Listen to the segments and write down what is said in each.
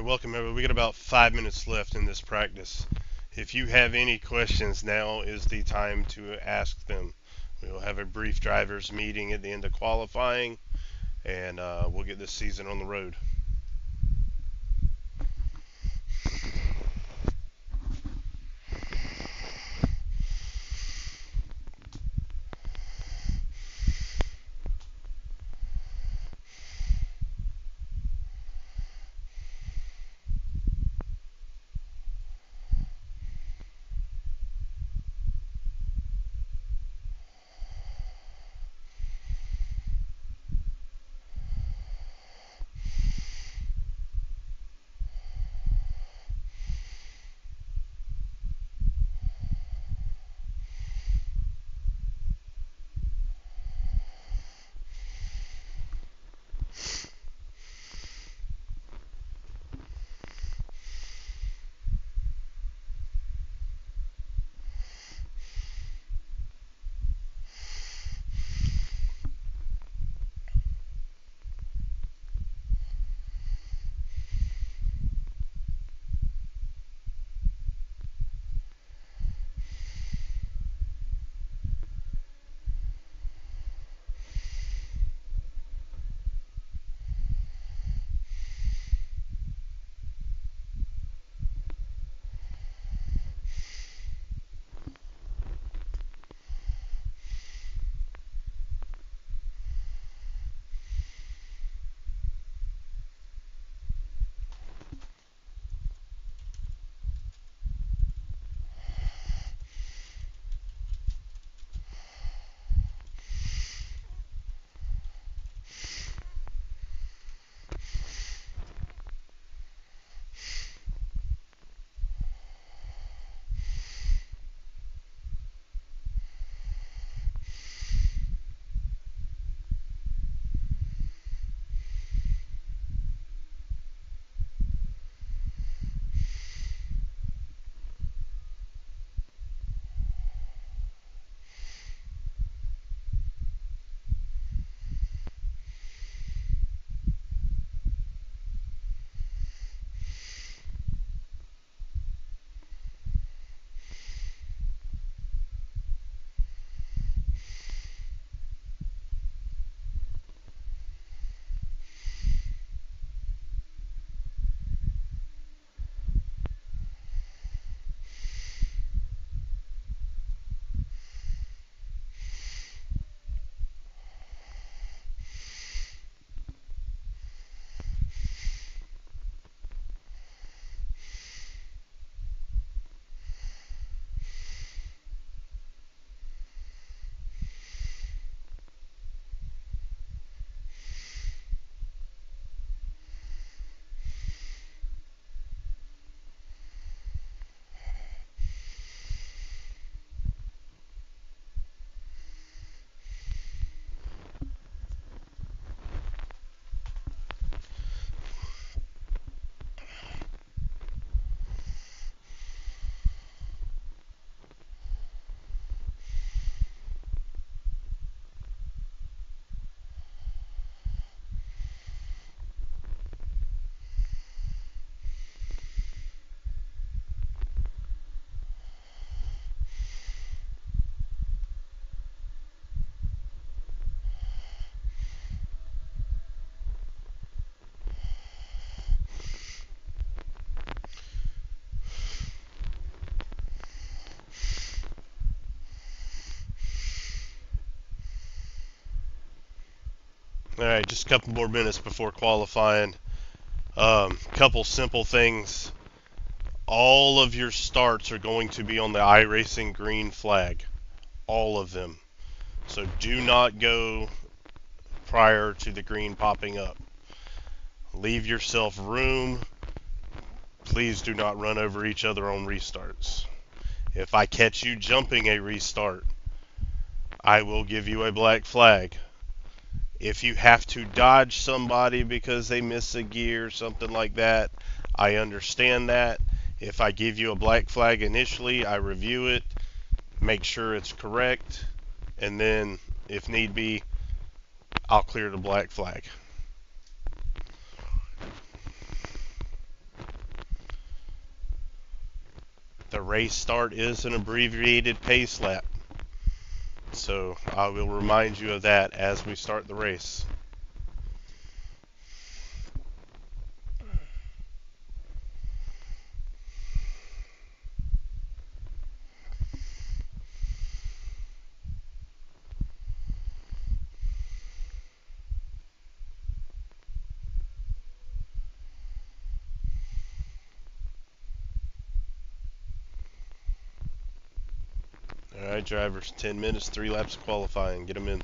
Alright, welcome everyone. We got about 5 minutes left in this practice. If you have any questions, now is the time to ask them. We will have a brief drivers meeting at the end of qualifying, and we'll get this season on the road. Alright, just a couple more minutes before qualifying. Couple simple things. All of your starts are going to be on the iRacing green flag. All of them. So do not go prior to the green popping up. Leave yourself room. Please do not run over each other on restarts. If I catch you jumping a restart, I will give you a black flag. If you have to dodge somebody because they miss a gear, something like that, I understand that. If I give you a black flag initially, I review it, make sure it's correct, and then, if need be, I'll clear the black flag. the race start is an abbreviated pace lap. So I will remind you of that as we start the race. All right, drivers, 10 minutes, 3 laps of qualifying. Get them in.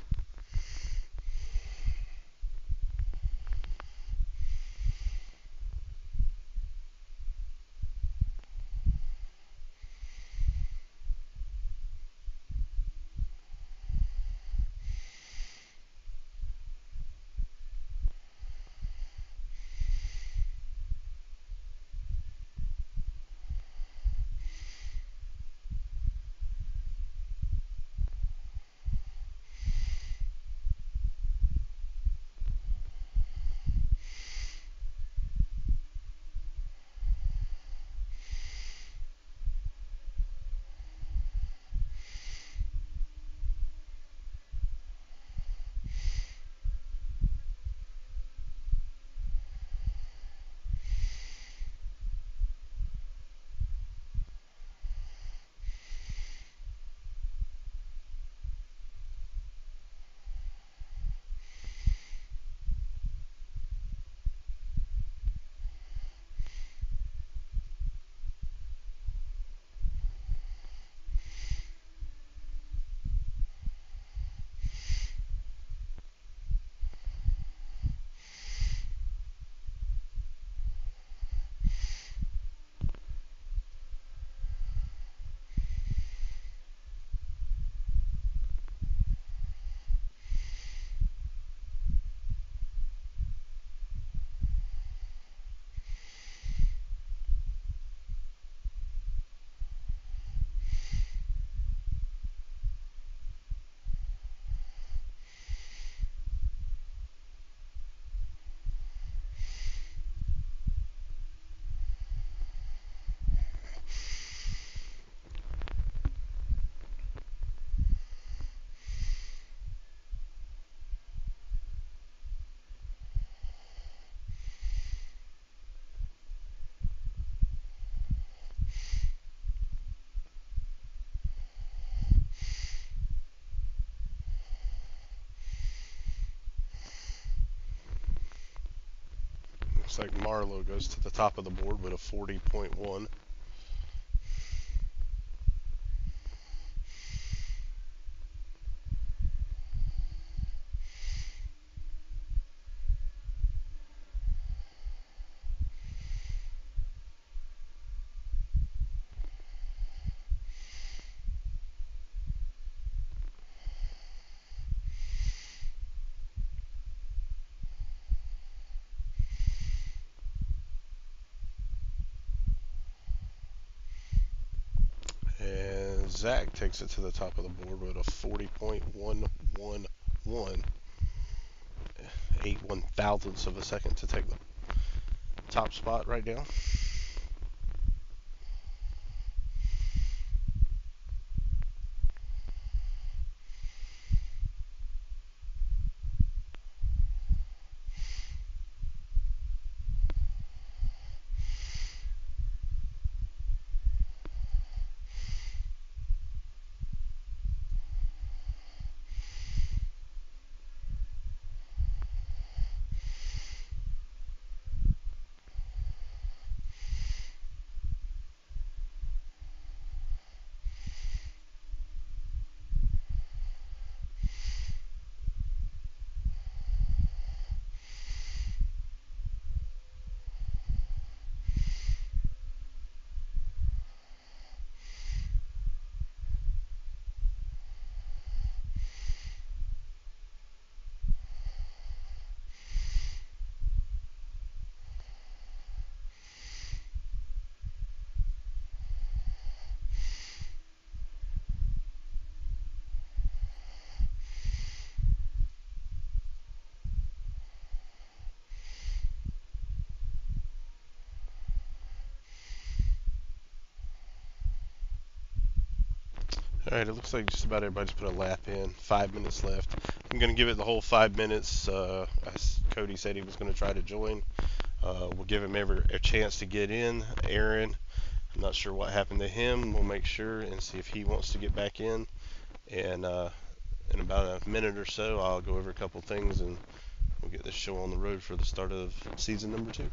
Looks like Marlowe goes to the top of the board with a 40.1. And Zach takes it to the top of the board with a 40.111. 8/1000ths of a second to take the top spot right now. Alright, it looks like just about everybody's put a lap in. 5 minutes left. I'm going to give it the whole 5 minutes. As Cody said he was going to try to join. We'll give him a chance to get in. Aaron, I'm not sure what happened to him. We'll make sure and see if he wants to get back in. And in about a minute or so, I'll go over a couple things and we'll get this show on the road for the start of season number 2.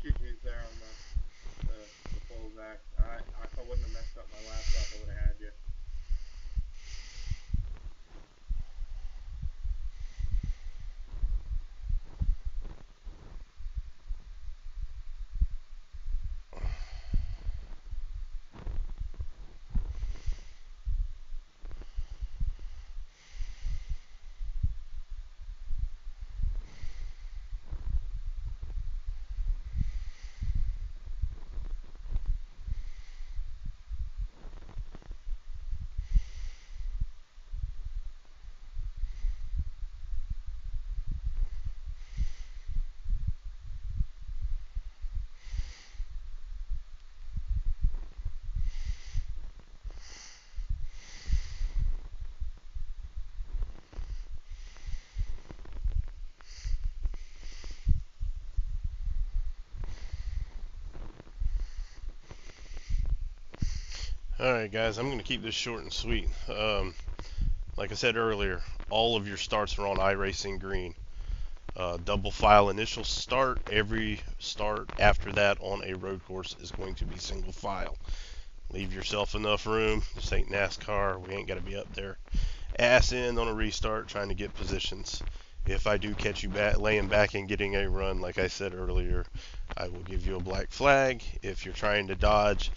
GG's there on the full Zach. If I wouldn't have messed up my last lap, I would have had you. Alright guys, I'm going to keep this short and sweet. Like I said earlier, all of your starts are on iRacing Green. Double file initial start. Every start after that on a road course is going to be single file. Leave yourself enough room. This ain't NASCAR. We ain't got to be up there ass in on a restart trying to get positions. If I do catch you laying back and getting a run, like I said earlier, I will give you a black flag. If you're trying to dodge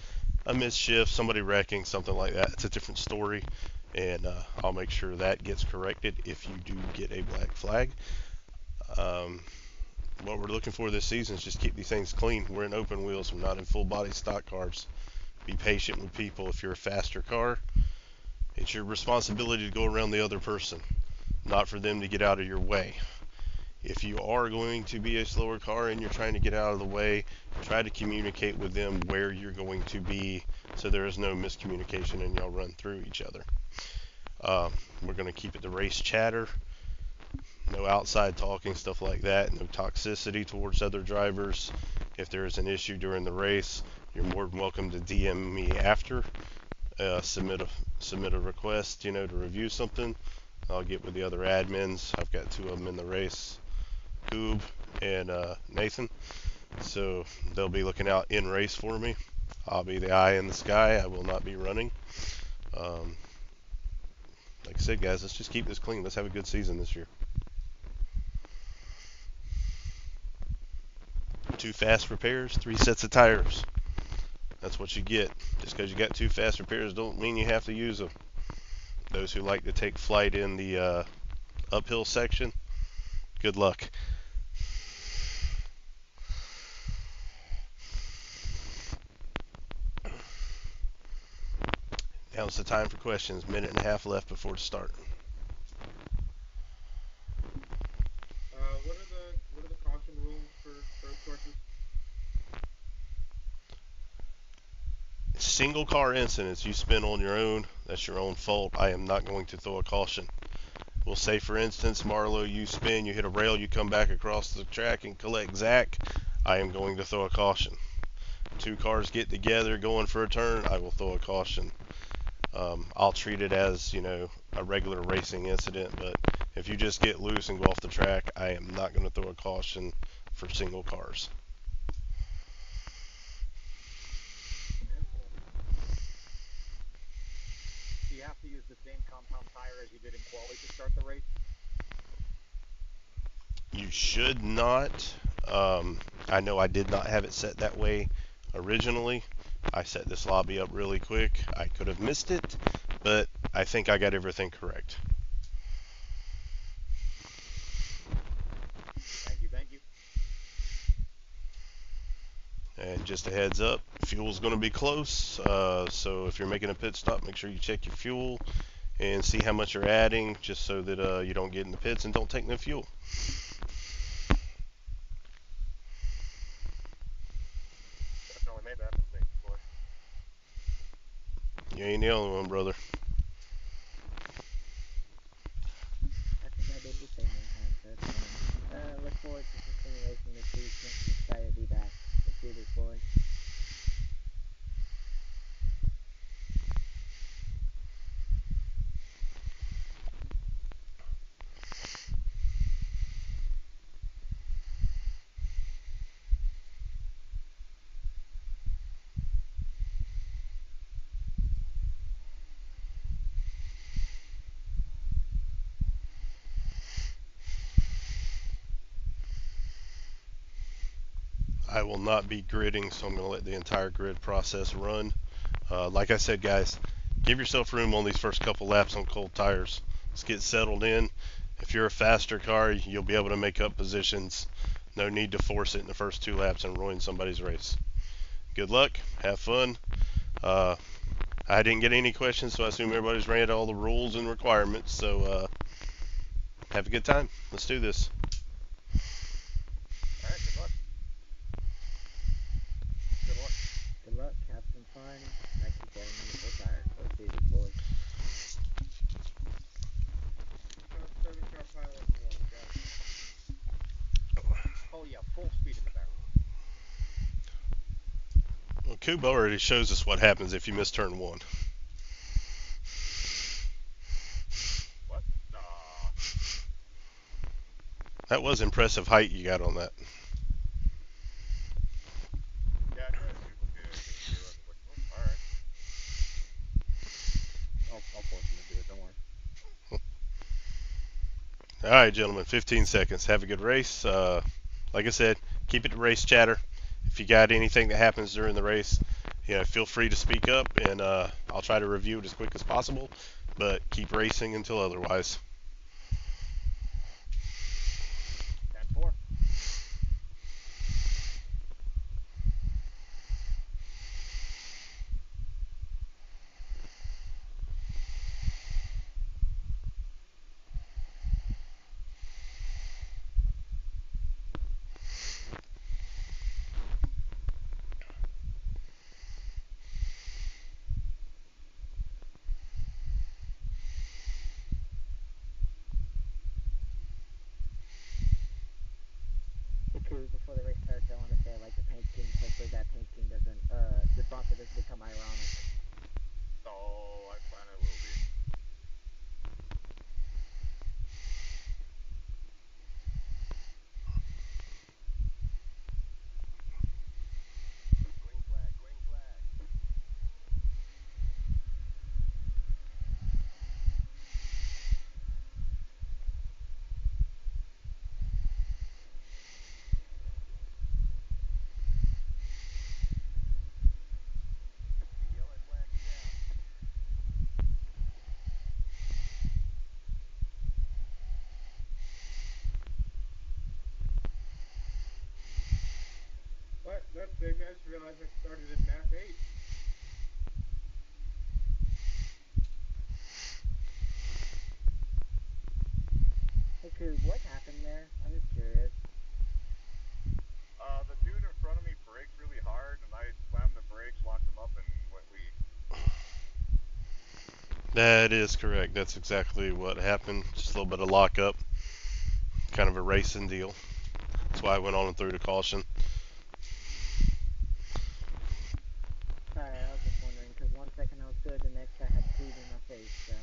a misshift, somebody wrecking, something like that, it's a different story, and I'll make sure that gets corrected if you do get a black flag. What we're looking for this season is just keep these things clean. We're in open wheels. We're not in full body stock cars. Be patient with people. If you're a faster car, it's your responsibility to go around the other person, not for them to get out of your way. If you are going to be a slower car and you're trying to get out of the way, try to communicate with them where you're going to be so there is no miscommunication and y'all run through each other. We're going to keep it to race chatter. No outside talking, stuff like that. No toxicity towards other drivers. If there is an issue during the race, you're more than welcome to DM me after. Submit a request, to review something. I'll get with the other admins. I've got 2 of them in the race, Goob and Nathan. So they'll be looking out in race for me. I'll be the eye in the sky. I will not be running. Like I said, guys, let's just keep this clean. Let's have a good season this year. 2 fast repairs, 3 sets of tires. That's what you get. Just because you got 2 fast repairs don't mean you have to use them. Those who like to take flight in the uphill section, good luck. Now's the time for questions. Minute and a half left before the start. What are the caution rules for road courses? Single car incidents you spin on your own, that's your own fault. I am not going to throw a caution. We'll say, for instance, Marlo, you spin, you hit a rail, you come back across the track and collect Zach. I am going to throw a caution. 2 cars get together going for a turn, I will throw a caution. I'll treat it as, a regular racing incident, but if you just get loose and go off the track, I am not going to throw a caution for single cars. Do you have to use the same compound tire as you did in quali to start the race? You should not. I know I did not have it set that way originally. I set this lobby up really quick. I could have missed it, but I think I got everything correct. Thank you, thank you. And just a heads up, fuel's going to be close, so if you're making a pit stop, make sure you check your fuel and see how much you're adding, just so that you don't get in the pits and don't take no fuel. Definitely made that mistake before. You ain't the only one, brother. I think I did the same one time, so it's fine. Look forward to some simulation this weekend. I'm excited to be back. Let's do this, boys. I will not be gridding, so I'm going to let the entire grid process run. Like I said, guys, give yourself room on these first couple laps on cold tires. Let's get settled in. If you're a faster car, you'll be able to make up positions. No need to force it in the first 2 laps and ruin somebody's race. Good luck. Have fun. Uh, I didn't get any questions, so I assume everybody's read all the rules and requirements. So have a good time. Let's do this. All right, good luck. Good luck. Good luck. Have some fun. Like you said, I'm on the full tires. Let's do this, boys. Seven car pilot one. We got it. Oh yeah, full speed in the barrel. Well, Coob already shows us what happens if you miss turn 1. What? That was impressive height you got on that. Yeah, I tried to shoot like a 0. I was like, oh, all right. I'll force him to do it. Don't worry. All right, gentlemen, 15 seconds. Have a good race. Like I said, keep it to race chatter. If you got anything that happens during the race, feel free to speak up, and I'll try to review it as quick as possible. But keep racing until otherwise. 10-4. Hey, Coog, before the race starts, I want to say I like the paint scheme. Hopefully that paint scheme doesn't, the sponsor doesn't become ironic. Oh, I plan it will be. Green flag, green flag. The yellow flag is down. What? That's big. I just realized I started in map 8. Hey, Coog, what happened there? I'm just curious. The dude in front of me braked really hard, and I slammed the brakes, locked him up, and went lead. That is correct. That's exactly what happened. Just a little bit of lockup. Kind of a racing deal. That's why I went on and threw the caution. Sorry, I was just wondering, because 1 second I was good, the next I had Coog in my face, so.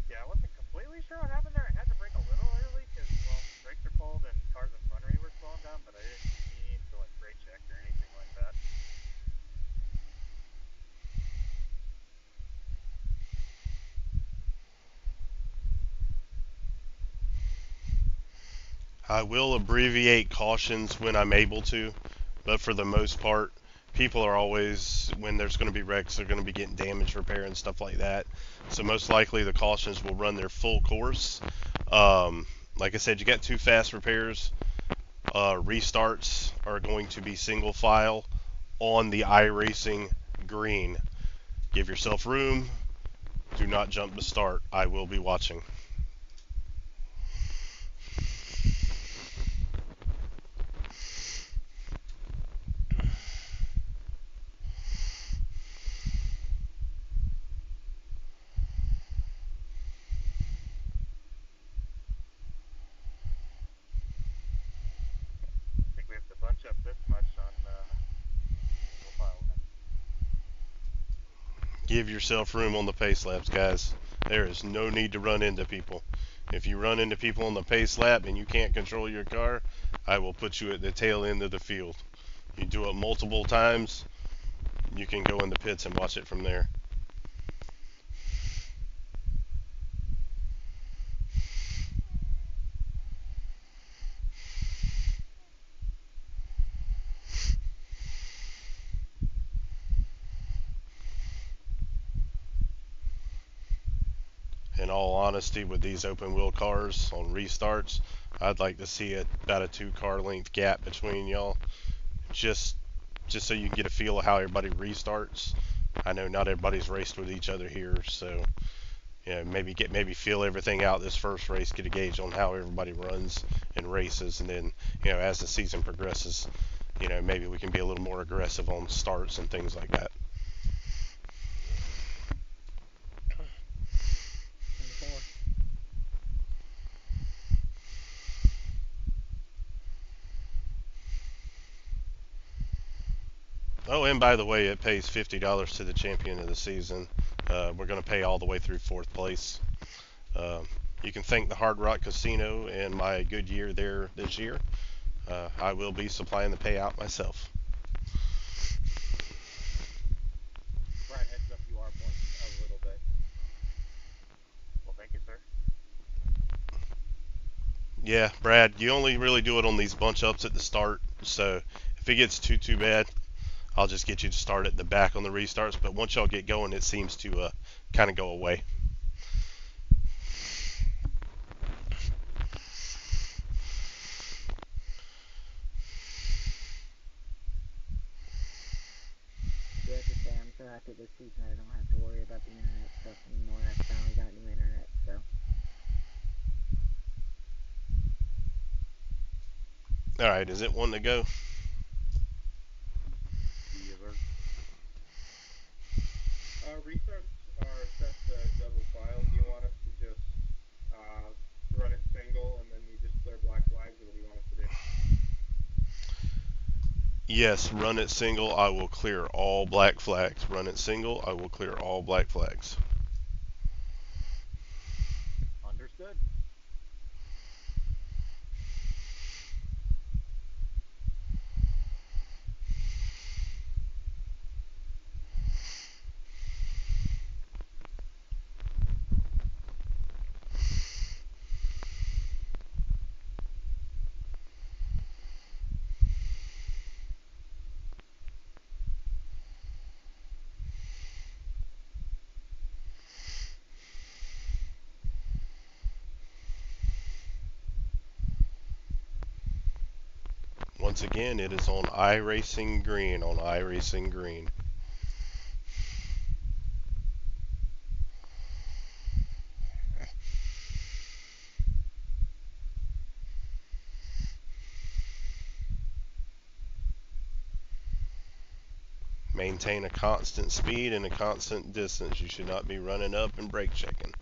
Yeah, I wasn't completely sure what happened there. I had to brake a little early because, well, brakes are cold and cars in front of me were slowing down, but I didn't mean to, like, brake check or anything like that. I will abbreviate cautions when I'm able to, but for the most part, people are always, when there's going to be wrecks, they're going to be getting damage repair and stuff like that. So most likely the cautions will run their full course. Like I said, you got two fast repairs. Restarts are going to be single file on the iRacing green. Give yourself room. Do not jump to start. I will be watching. I think we have to bunch up this much on single file then. Give yourself room on the pace laps, guys. There is no need to run into people. If you run into people on the pace lap and you can't control your car, I will put you at the tail end of the field. You do it multiple times, you can go in the pits and watch it from there. In all honesty, with these open wheel cars on restarts, I'd like to see about a 2 car length gap between y'all, just so you can get a feel of how everybody restarts. I know not everybody's raced with each other here, so maybe feel everything out this first race, get a gauge on how everybody runs and races, and then as the season progresses, maybe we can be a little more aggressive on starts and things like that. 10-4. Oh, and by the way, it pays $50 to the champion of the season. We're going to pay all the way through 4th place. You can thank the Hard Rock Casino and my good year there this year. I will be supplying the payout myself. Brad, heads up, you are blinking a little bit. Well, thank you, sir. Yeah, Brad, you only really do it on these bunch ups at the start, so if it gets too bad, I'll just get you to start at the back on the restarts, but once y'all get going, it seems to kind of go away. Do have to say, I'm so happy this season I don't have to worry about the internet stuff anymore. I finally got new internet, so. Alright, is it one to go? Yes, sir. Restarts are set to double file. Do you want us to just run it single and then we just clear black flags, or what do you want us to do? Yes, run it single, I will clear all black flags. Run it single, I will clear all black flags. Understood. Once again, it is on iRacing Green, on iRacing Green. Maintain a constant speed and a constant distance. You should not be running up and brake checking.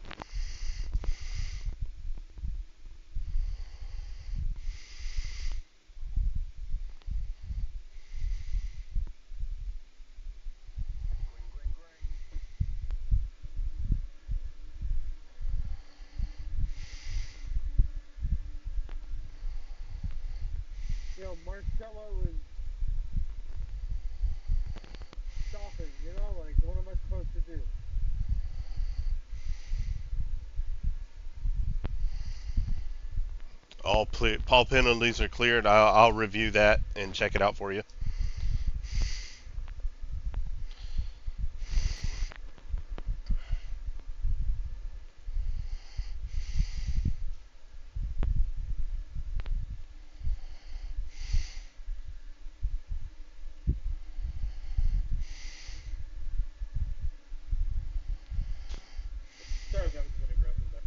Marcello is stopping, like, what am I supposed to do? all penalties are cleared. I'll review that and check it out for you. Sorry, that was a bit aggressive there.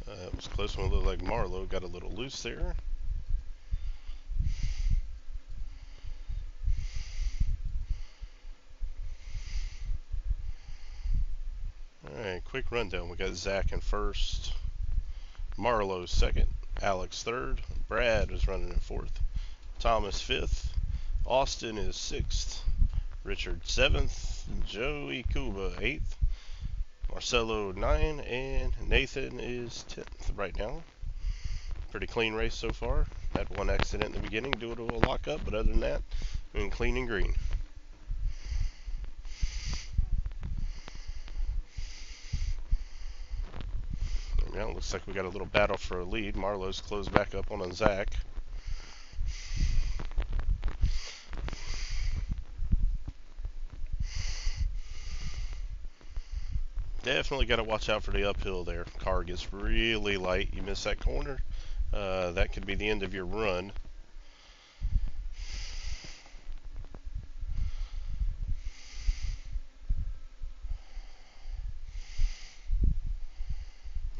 It was close one. It looked like Marlowe got a little loose there. All right, quick rundown. We got Zach in first, Marlowe second, Alex third. Brad is running in fourth. Thomas fifth. Austin is sixth. Richard seventh. Joey Cuba eighth. Marcelo 9, and Nathan is 10th right now. Pretty clean race so far. Had one accident in the beginning due to a lockup, but other than that, been clean and green. Now it looks like we got a little battle for a lead. Marlowe's closed back up on Zach. Definitely got to watch out for the uphill there. Car gets really light. You miss that corner, that could be the end of your run.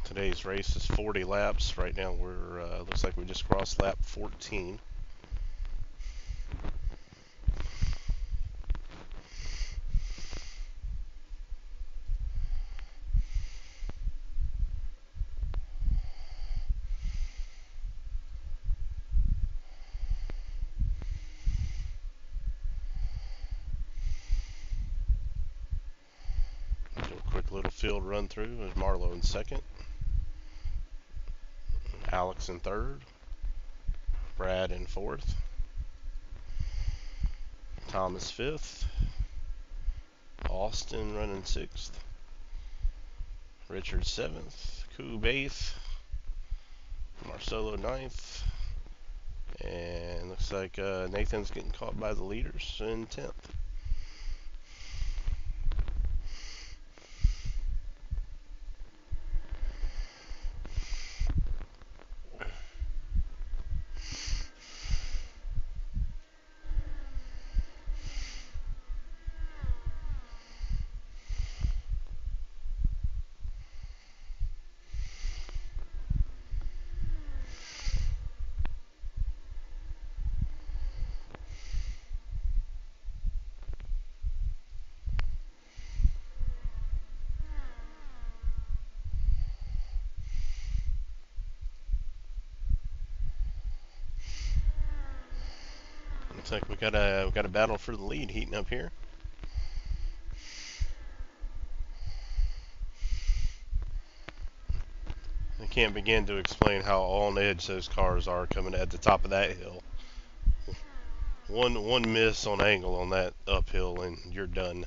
Today's race is 40 laps. Right now we're looks like we just crossed lap 14. Do a quick little field run through. There's Marlowe in second. Alex in third. Brad in fourth. Thomas fifth. Austin running sixth. Richard seventh. Coob eighth. Marcelo ninth. And looks like Nathan's getting caught by the leaders in 10th. Looks like we got a battle for the lead heating up here. I can't begin to explain how on edge those cars are coming at the top of that hill. One miss on angle on that uphill and you're done.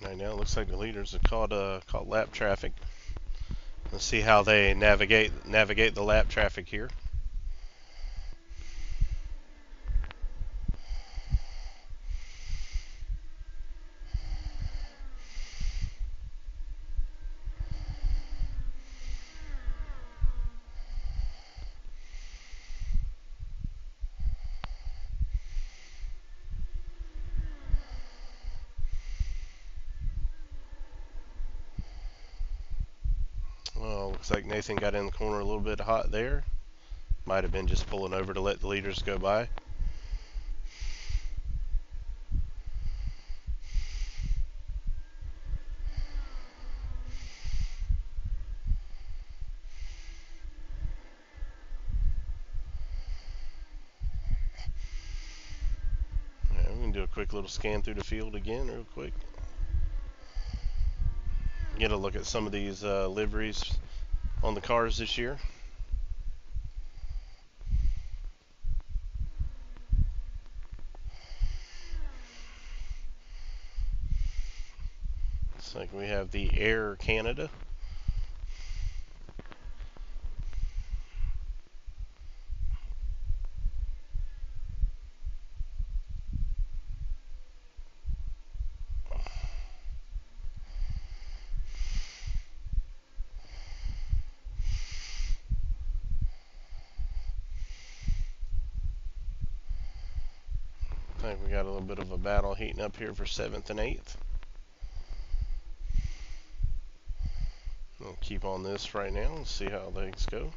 Right now, it looks like the leaders have caught lap traffic. Let's see how they navigate the lap traffic here. Well, looks like Nathan got in the corner a little bit hot there. Might have been just pulling over to let the leaders go by. Alright, we're going to do a quick little scan through the field again real quick. Get a look at some of these liveries on the cars this year. Looks like we have the Air Canada. I think we got a little bit of a battle heating up here for 7th and 8th. I'll keep on this right now and see how things go.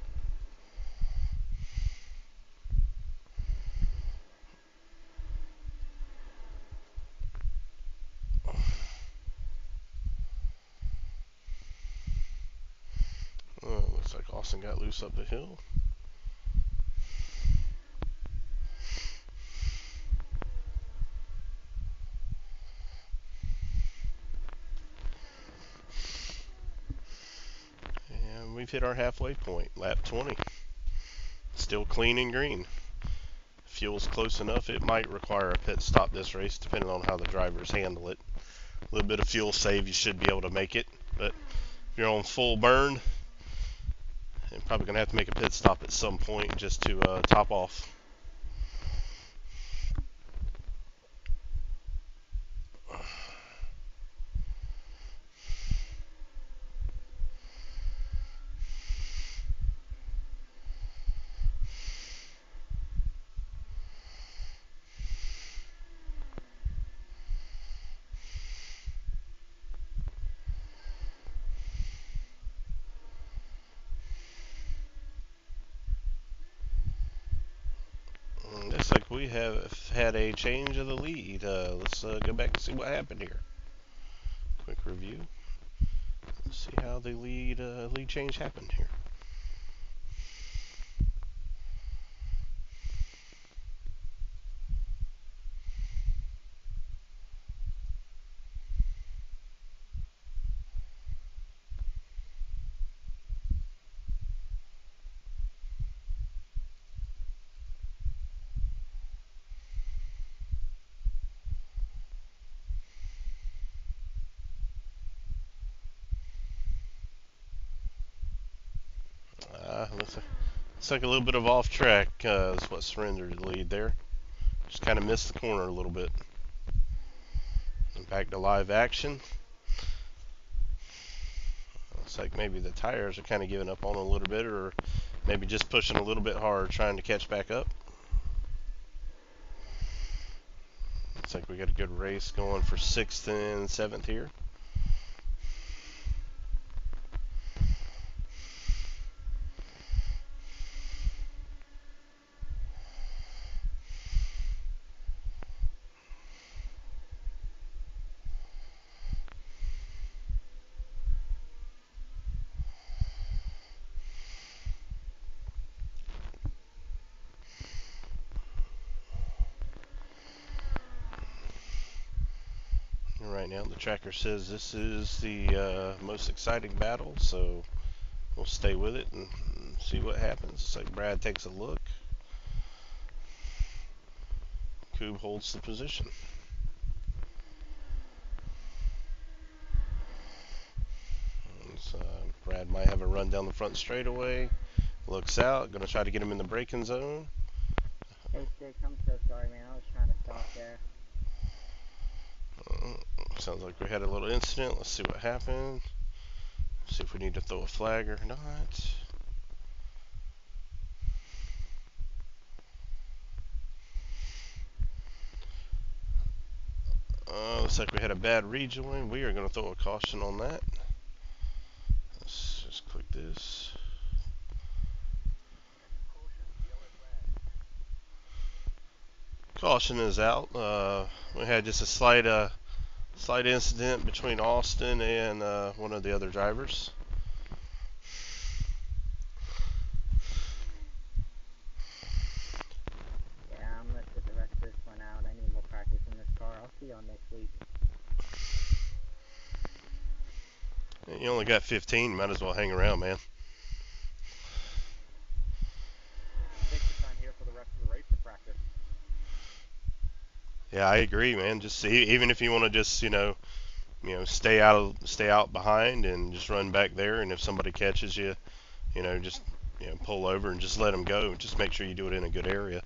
Looks like Austin got loose up the hill. And we've hit our halfway point, lap 20. Still clean and green. Fuel's close enough, it might require a pit stop this race, depending on how the drivers handle it. A little bit of fuel save, you should be able to make it, but if you're on full burn, you're probably going to have to make a pit stop at some point just to top off. Looks like we have had a change of the lead. Let's go back and see what happened here. Quick review. Let's see how the lead change happened here. Looks like a little bit of off track is what surrendered the lead there. Just kind of missed the corner a little bit. And back to live action. Looks like maybe the tires are kind of giving up on it a little bit, or maybe just pushing a little bit hard trying to catch back up. Looks like we got a good race going for 6th and 7th here. Right now the tracker says this is the most exciting battle, so we'll stay with it and see what happens. It's like Brad takes a look. Coob holds the position. So Brad might have a run down the front straightaway. Looks out, gonna try to get him in the braking zone. Hey, Stick, I'm so sorry, man. I was trying to stop there. Sounds like we had a little incident. Let's see what happened. See if we need to throw a flag or not. Looks like we had a bad rejoin. We are going to throw a caution on that. Let's just click this. Caution is out. We had just a slight incident between Austin and one of the other drivers. Yeah, I'm gonna sit the rest of this one out. I need more practice in this car. I'll see y'all next week. You only got 15. Might as well hang around, man. Take the time here for the rest of the race to practice. Yeah, I agree, man. Just see, even if you want to just stay out behind and just run back there, and if somebody catches you, just pull over and just let them go. Just make sure you do it in a good area.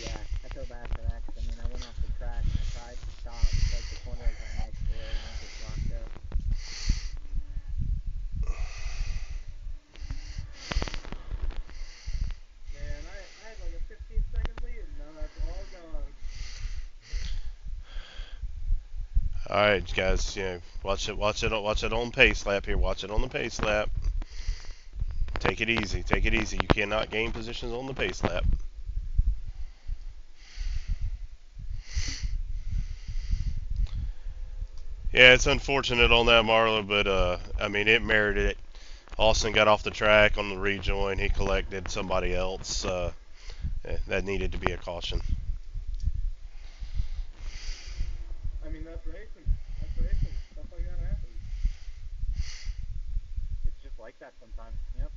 Yeah, I feel bad for that because, I mean, I went off the track and I tried to stop, like the corner was right next to it, and it just locked up. Man, I had like a 15-second lead, and now that's all gone. All right, guys. Watch it on pace lap here. Watch it on the pace lap. Take it easy. Take it easy. You cannot gain positions on the pace lap. Yeah, it's unfortunate on that Marla, but I mean it merited it. Austin got off the track on the rejoin. He collected somebody else. That needed to be a caution. I mean, that's racing. That's racing. Stuff like that happens. It's just like that sometimes. Yep.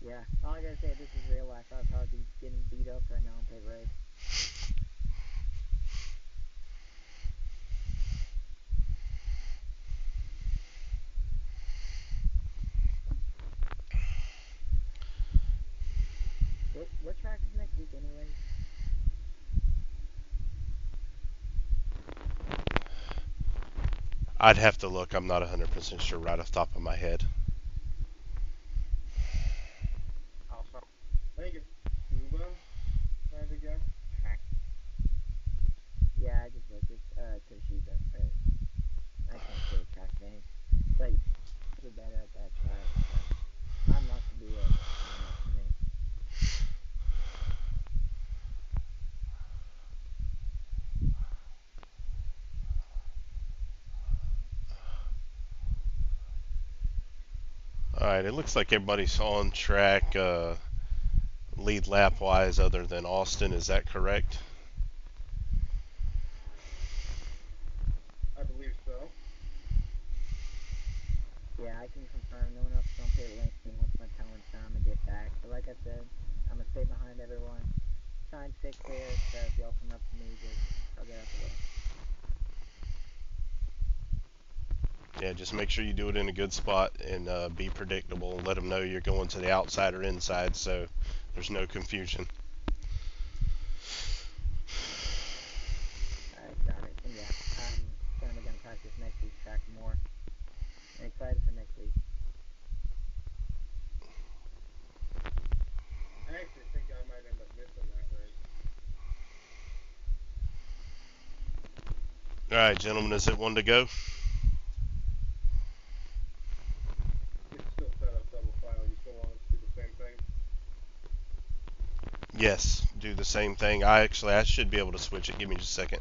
Yeah, all I gotta say, this is real life. I'd probably be getting beat up right now on pit road. What track is next week, anyways? I'd have to look. I'm not 100% sure right off the top of my head. Also, I think it's Cuba. I had to guess. Yeah, I just looked. It's Toshiba. I can't say the track name, but you're better at that track. So I'm not to be it. Not much to me. All right, it looks like everybody's on track lead lap wise, other than Austin. Is that correct? I believe so. Yeah, I can confirm. No one else is on pit lane once my towing time to get back. But like I said, I'm gonna stay behind everyone. Try and stay clear. So if y'all come up to me, I'll get out the way. Yeah, just make sure you do it in a good spot and be predictable. Let them know you're going to the outside or inside, so there's no confusion. I got it. And yeah, I'm certainly gonna practice next week's track more. I'm excited for next week. I actually think I might end up missing that race. All right, gentlemen, is it one to go? It's still set up double file. You still want us to do the same thing? Yes, do the same thing. I should be able to switch it. Give me just a second.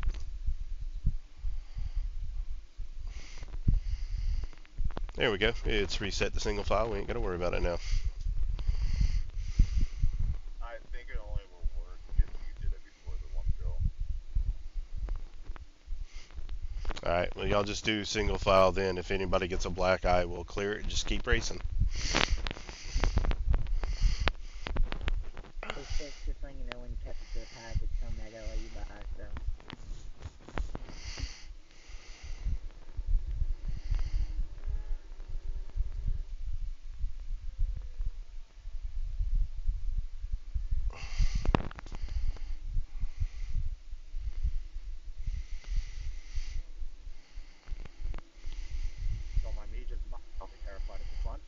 There we go. It's reset to single file. We ain't got to worry about it now. I think it only will work if you did it before the one go. All right, well, y'all just do single file then. If anybody gets a black eye, we'll clear it. Just keep racing. Hey, Six, just letting you know when you catch up to the pack, it's telling me I gotta let you by, so. don't mind me. Just mildly terrified at the front.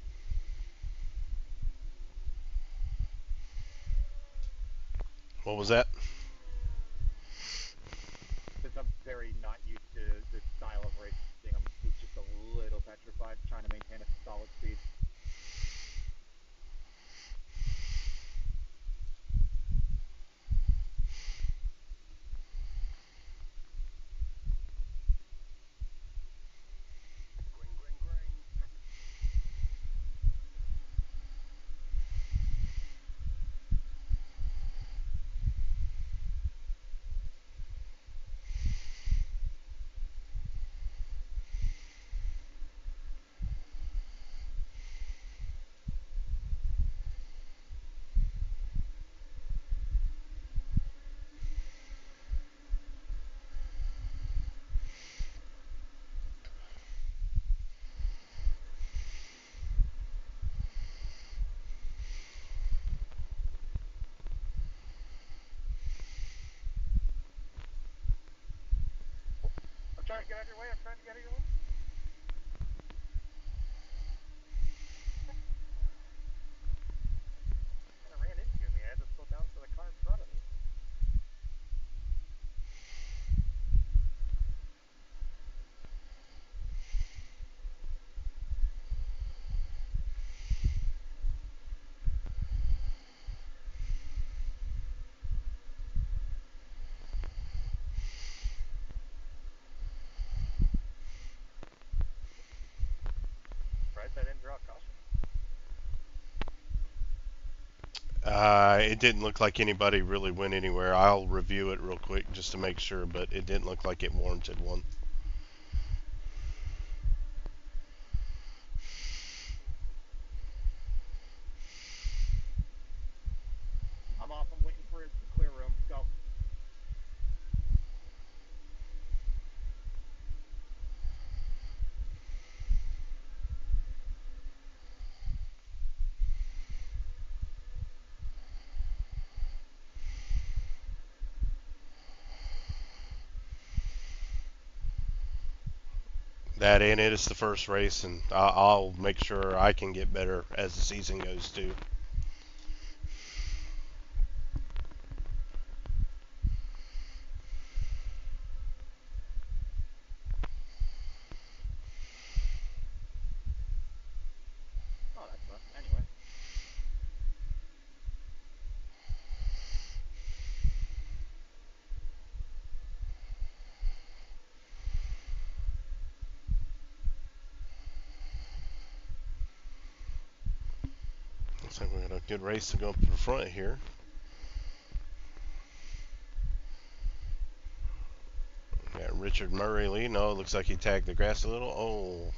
What was that? Since I'm very not used to this style of racing, I'm just a little petrified trying to maintain a solid speed. Green, green, green. I'm trying to get out of your way. I'm trying to get out of your way. Kind of ran into me. I had to slow down for the car in front of me. It didn't look like anybody really went anywhere. I'll review it real quick just to make sure, but it didn't look like it warranted one. I'm off. I'm waiting for the clear room. Go. That and it is the first race, and I'll make sure I can get better as the season goes too. Oh, that sucks. Anyway. Looks like we got a good race to go up in the front here. Got Richard Murray leading. No, looks like he tagged the grass a little. Oh.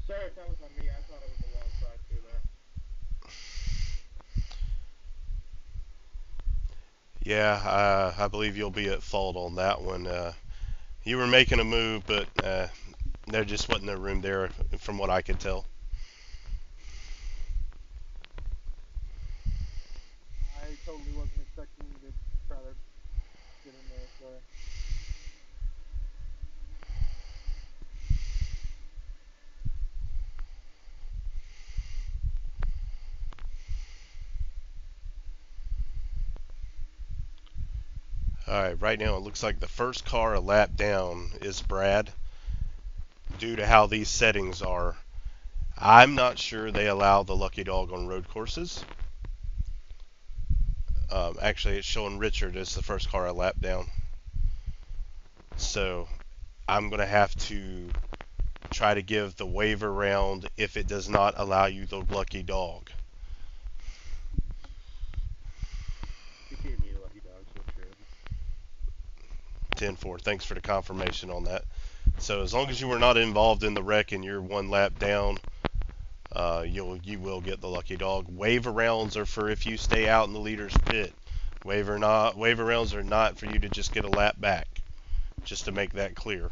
Sorry if that was on me. I thought it was alongside through there. Yeah, I believe you'll be at fault on that one. You were making a move, but there just wasn't a room there from what I could tell. I totally wasn't expecting you to try to get in there. Sorry. Alright, right now it looks like the first car a lap down is Brad, due to how these settings are. I'm not sure they allow the lucky dog on road courses. Actually, it's showing Richard as the first car a lap down. So I'm going to have to try to give the waiver round if it does not allow you the lucky dog. It gave me a lucky dog, so true. 10-4. Thanks for the confirmation on that. So as long as you were not involved in the wreck and you're one lap down, you will get the lucky dog. Waiver rounds are for if you stay out in the leader's pit. Waiver rounds are not for you to just get a lap back. Just to make that clear.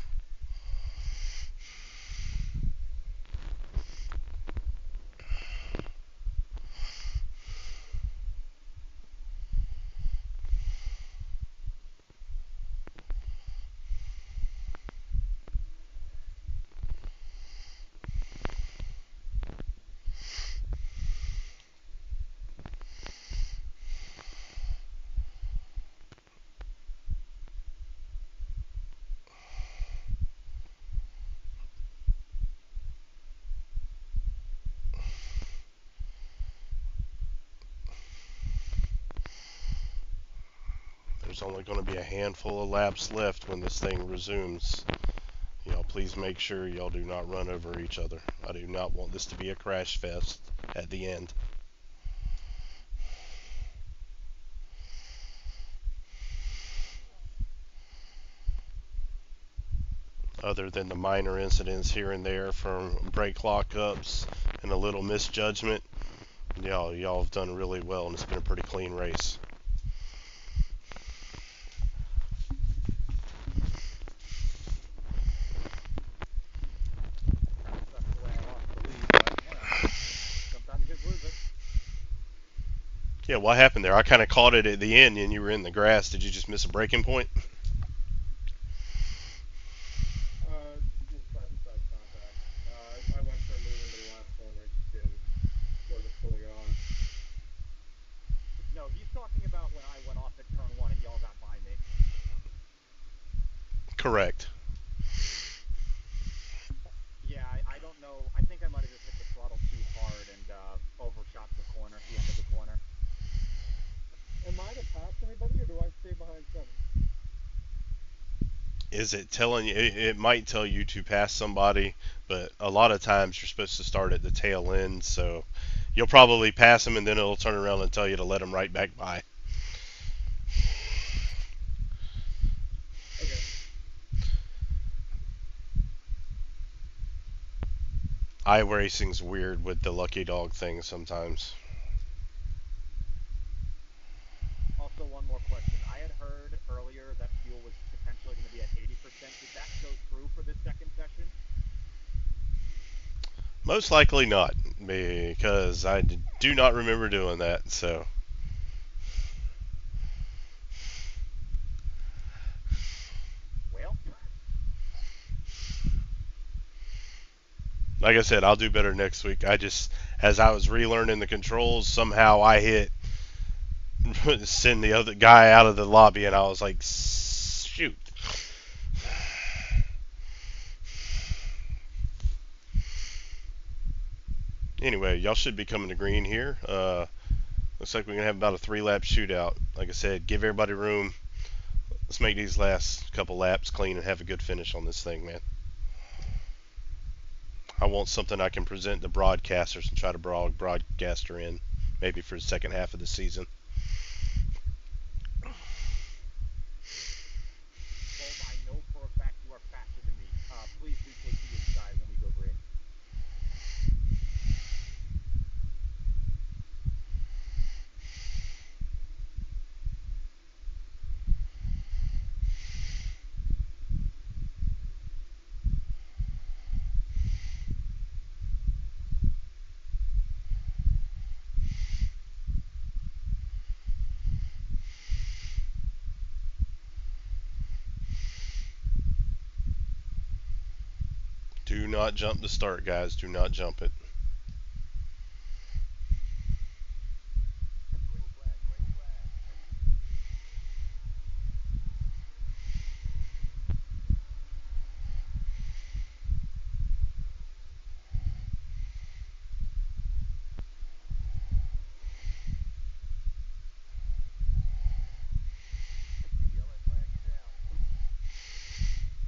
There's only going to be a handful of laps left when this thing resumes. Y'all please make sure y'all do not run over each other. I do not want this to be a crash fest at the end. Other than the minor incidents here and there from brake lockups and a little misjudgment, y'all have done really well, and it's been a pretty clean race. That's the way I lost the lead, but sometimes you just lose it. Yeah, what happened there? I kind of caught it at the end, and you were in the grass. Did you just miss a braking point? Just side-to-side contact. I went for a move into the last corner, just wasn't fully on. No, he's talking about when I went off at turn 1 and y'all got by me. Correct. Yeah, I don't know. I think I might have just hit the throttle too hard, and overshot the corner, the end of the corner. Am I to pass anybody, or do I stay behind 7? Is it telling you? It might tell you to pass somebody, but a lot of times you're supposed to start at the tail end, so you'll probably pass them, and then it'll turn around and tell you to let them right back by. Okay. iRacing's weird with the lucky dog thing sometimes. Also, one more question. I had heard earlier that fuel was potentially going to be at 80%. Did that go through for this second session? Most likely not, because I do not remember doing that. So, Well, like I said, I'll do better next week. As I was relearning the controls, somehow I hit send the other guy out of the lobby, and I was like, shoot. Anyway, y'all should be coming to green here. Looks like we're gonna have about a 3-lap shootout. Like I said, give everybody room. Let's make these last couple laps clean and have a good finish on this thing, man. I want something I can present to broadcasters and try to broadcaster in, maybe for the second half of the season. Bolt, I know for a fact you are faster than me. Please do take the inside when we go green. Do not jump the start, guys. Do not jump it.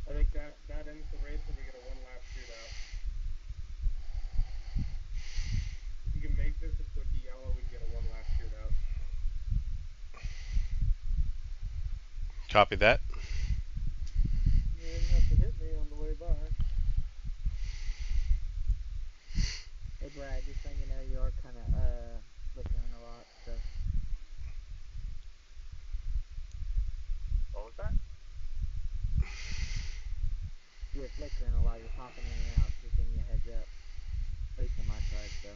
I think that ends the race, and we get a 1-lap shootout. If you can make this a quickie yellow, we get a 1-lap shootout. Copy that. You didn't have to hit me on the way by. Hey Brad, just letting you know you are kind of flickering a lot, so What was that? you're flickering a lot. You're popping in and out. Just giving you a heads up. At least on my side, so.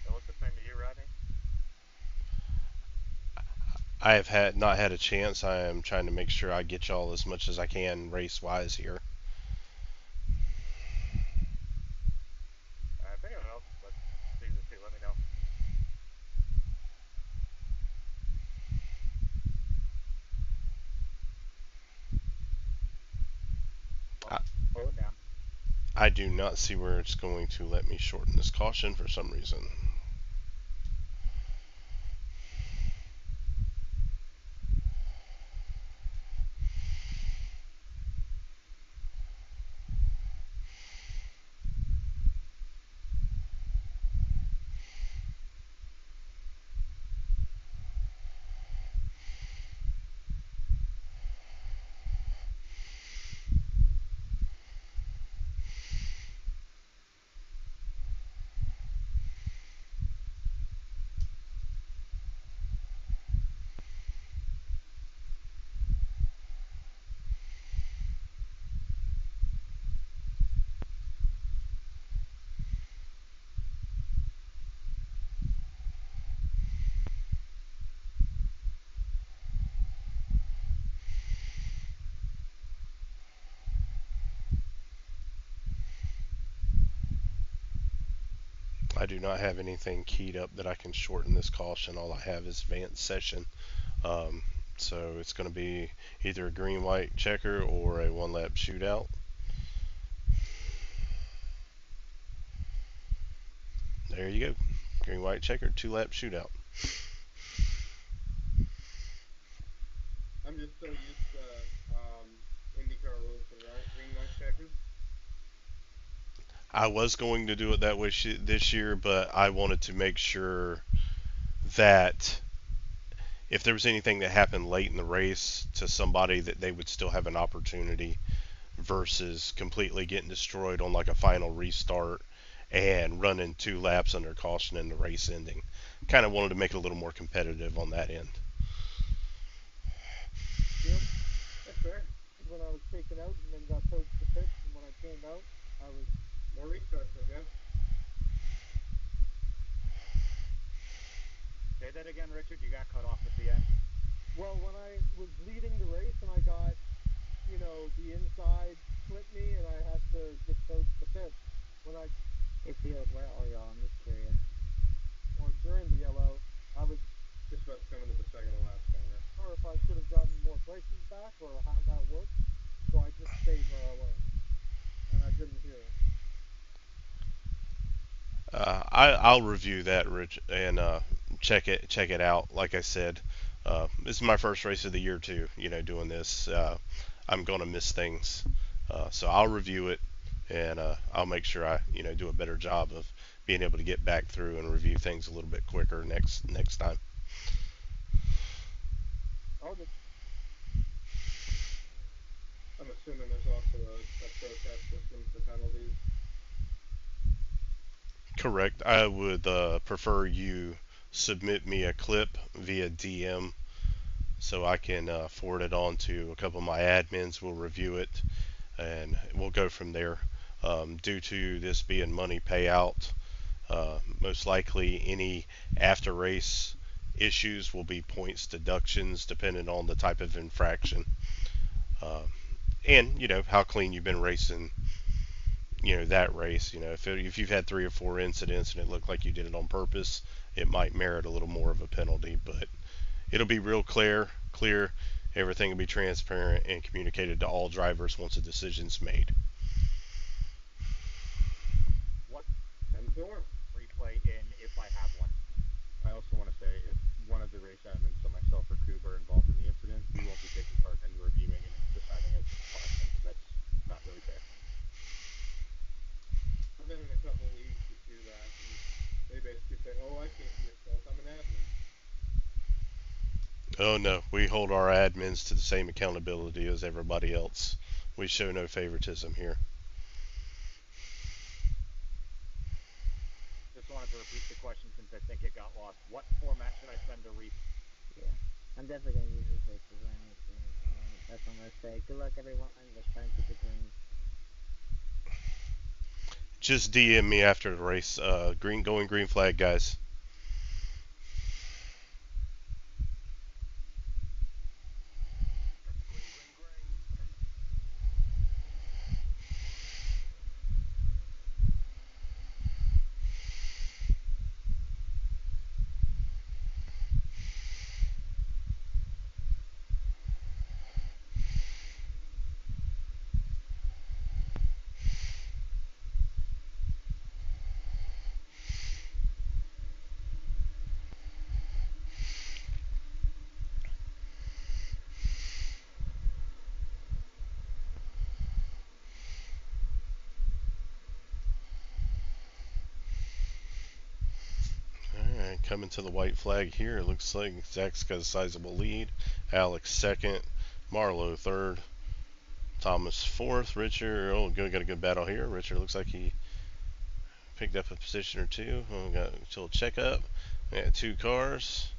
It looked the same to you, Rodney? I have not had a chance. I am trying to make sure I get y'all as much as I can race wise here. If anyone else sees this too, let me know. Slow it down. I do not see where it's going to let me shorten this caution for some reason. I do not have anything keyed up that I can shorten this caution. All I have is advanced session. So it's going to be either a green-white checker or a 1-lap shootout. There you go. Green, white, checkered, 2-lap shootout. I'm just so used to IndyCar rules for green, white, checkered. I was going to do it that way this year, but I wanted to make sure that if there was anything that happened late in the race to somebody, that they would still have an opportunity versus completely getting destroyed on like a final restart and running 2 laps under caution in the race ending. Kind of wanted to make it a little more competitive on that end. That's fair. When I was taken out and then got towed to the pits, and when I came out, I was More restarts, I guess. Say that again, Richard. You got cut off at the end. well when I was leading the race and I got, the inside split me and I had to get towed to the pits. When I Hey, Field, where are y'all? I'm just curious. or during the yellow, I was Just about to come into the second to last corner. sure if I should have gotten more places back or how that worked, so I just stayed where I was, and I didn't hear it. I'll review that, Rich, and check it out. Like I said, this is my first race of the year too. Doing this, I'm gonna miss things, so I'll review it, and I'll make sure I do a better job of being able to get back through and review things a little bit quicker next time. I'll just I'm assuming there's also a protest system for penalties. Correct. I would prefer you submit me a clip via DM so I can forward it on to a couple of my admins. We'll review it and we'll go from there. Due to this being money payout, most likely any after race issues will be points deductions depending on the type of infraction. And how clean you've been racing that race. If you've had 3 or 4 incidents and it looked like you did it on purpose, it might merit a little more of a penalty. But it'll be real clear. Everything will be transparent and communicated to all drivers once a decision's made. What 10-4. replay in if I have one? I also want to say, if one of the race admins, so myself or Coop, are involved in the incident, we won't be taking part in reviewing and deciding a punishment. That's not really fair. I've been in a couple leagues that do that, and they basically say, "Oh, I can't be at fault. I'm an admin." Oh no, we hold our admins to the same accountability as everybody else. We show no favoritism here. Just wanted to repeat the question since I think it got lost. What format should I send to Reese? Yeah. I'm definitely going to use these races when I'm missing it. That's what I'm going to say. Good luck, everyone. Let's try and keep it green. Just DM me after the race. Going green flag, guys. Alright, coming to the white flag here. It looks like Zach's got a sizable lead. Alex second. Marlowe third. Thomas fourth. Richard, got a good battle here. Richard looks like he picked up a position or two. We got a little checkup. We got 2 cars.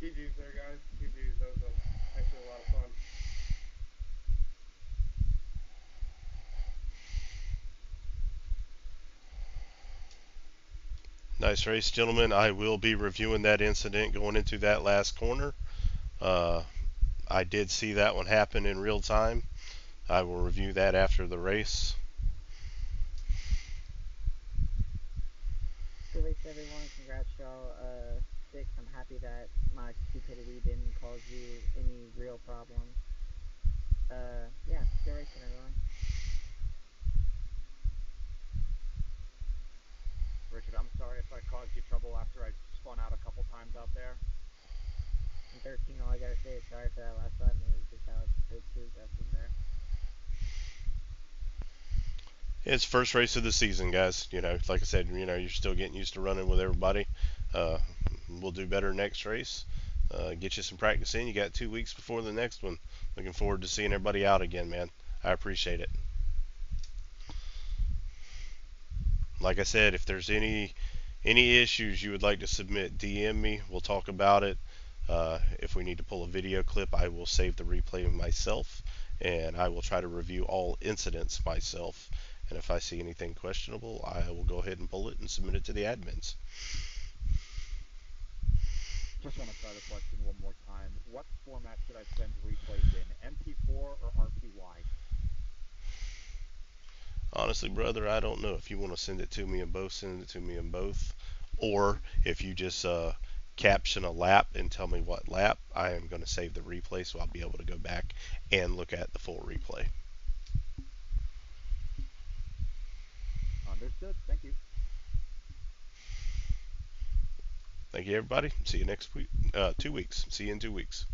GG's there, guys. GG's. That was actually a lot of fun. Nice race, gentlemen. I will be reviewing that incident going into that last corner. Uh, I did see that one happen in real time. I will review that after the race. Good race, everyone. Congrats, y'all. Six, I'm happy that my stupidity didn't cause you any real problems. Yeah, good racing, everyone. Richard, I'm sorry if I caused you trouble after I spun out a couple times out there. In 13, all I gotta say is sorry for that last lap move, because that was way too aggressive there. It's first race of the season, guys. Like I said, you're still getting used to running with everybody. Uh, we'll do better next race. Get you some practice in. You got 2 weeks before the next one. Looking forward to seeing everybody out again, man. I appreciate it. Like I said, if there's any issues you would like to submit, DM me. We'll talk about it. If we need to pull a video clip, I will save the replay myself, and I will try to review all incidents myself. And if I see anything questionable, I will go ahead and pull it and submit it to the admins. Just want to try the question one more time. What format should I send replays in, MP4 or RPY? Honestly, brother, I don't know. If you want to send it to me in both, send it to me in both. Or if you just caption a lap and tell me what lap, I am going to save the replay so I'll be able to go back and look at the full replay. Understood. Thank you. Thank you, everybody. See you next week. 2 weeks. See you in 2 weeks.